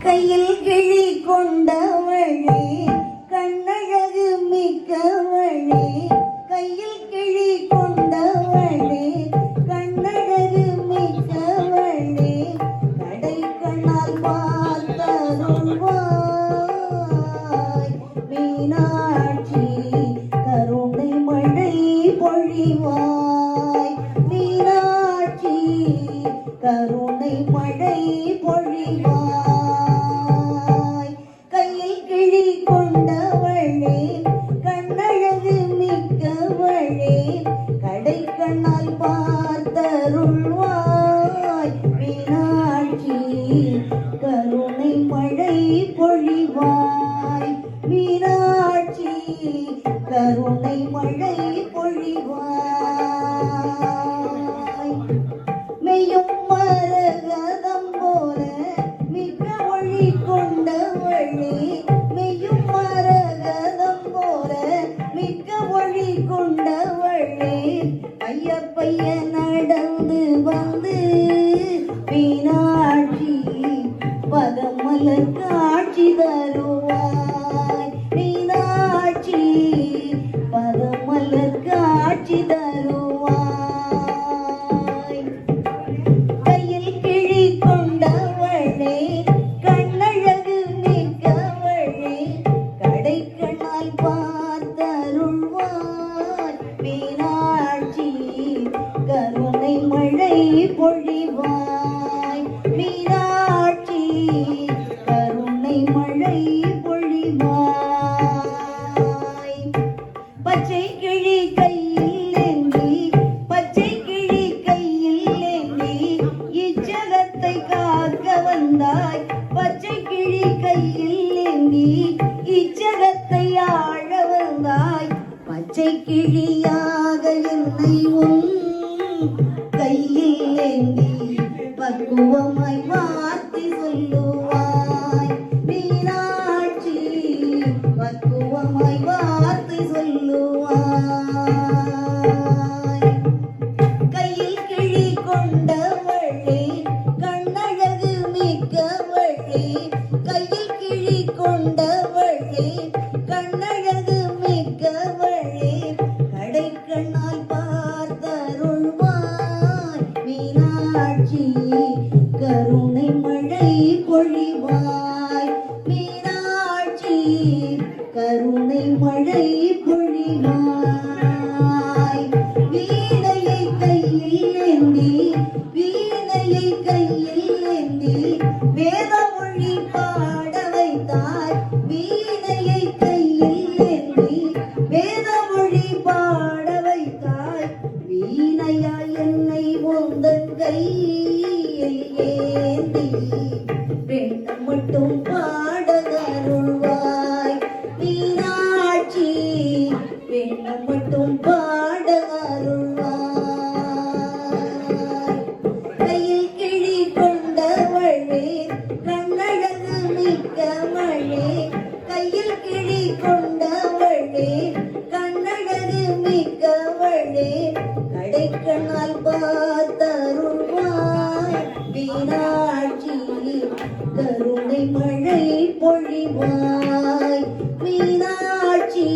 கையில் கிழி கொண்டவளே கண்ணழகு மிக்கவளே கையில் கிழி கொண்டவளே கண்ணழகு மிக்கவளே கடை கண்ணால் பார்த்தருள்வாய் மீனாட்சி கருணை மழை பொழிவாய் மீனாட்சி கருணை மழை பொழிவாய் கையில் கிழி கொண்டவளே கண்ணழகு மிக்கவளே கடை கண்ணால் பார்த்தருள்வாய் மீனாட்சி கருணை மழை பொழிவாய் மீனாட்சி கருணை மழை பொழிவாய் மெய்யும் மரகதம் போல மிக்க ஒளி கொண்டவளே மெய்யும் மரகதம் போல மிக்க ஒளி கொண்டவளே பைய பைய நடந்து வந்து மீனாட்சி பதமலர் காட்சி தருவாய் மீனாட்சி பதமலர் காட்சி தருவாய் கையில் கிழி கொண்டவளே கண்ணழகு மிக்கவளே கடை கண்ணால் பார்த்தருள்வாய் மீனாட்சி கருணை மழை பொழிவாய் மீனாட்சி கருணை மழை பொழிவாய் பச்சை கிழி கையில் ஏந்தி பச்சை கிழி கையில் ஏந்தி இச்சகத்தை காக்க வந்தாய் பச்சை கிழி கையில் ஏந்தி இச்சகத்தை ஆழ வந்தாய் பச்சை கிழியாக என்னை உன் கையில் ஏந்தி பக்குவமாய் வார்த்தை சொல்லுவாய் மீனாட்சி பக்குவமாய் வார்த்தை சொல்லுவாய் கையில் கிழி கொண்டவளே கண்ணழகு மிக்கவளே கையில் கிழி கொண்டவளே கண்ணழகு மிக்கவளே கடை கண்ணால் பார்த்தருள்வாய் மீனாட்சி கருணை மழை பொழிவாய் மீனாட்சி கருணை மழை பொழிவாய் வீணையை கையில் ஏந்தி வீணையை கையில் ஏந்தி வேதமொழி பாட வைத்தாய் வீணையை கையில் ஏந்தி வேதமொழி பாட வைத்தாய் வீணையாய் என்னை உந்தன் கையில் ஏந்தி பெண் மட்டும் பாட அருள்வாய் மீனாட்சி பெண் மட்டும் பாட அருள்வாய் கையில் கிழி கொண்டவளே கண்ணழகு மிக்கவளே கையில் கிழி கொண்டவளே கண்ணழகு மிக்கவளே கடை கண்ணால் பார்த்தருள்வாய் மீனாட்சி கருணை மழை பொழிவாய் மீனாட்சி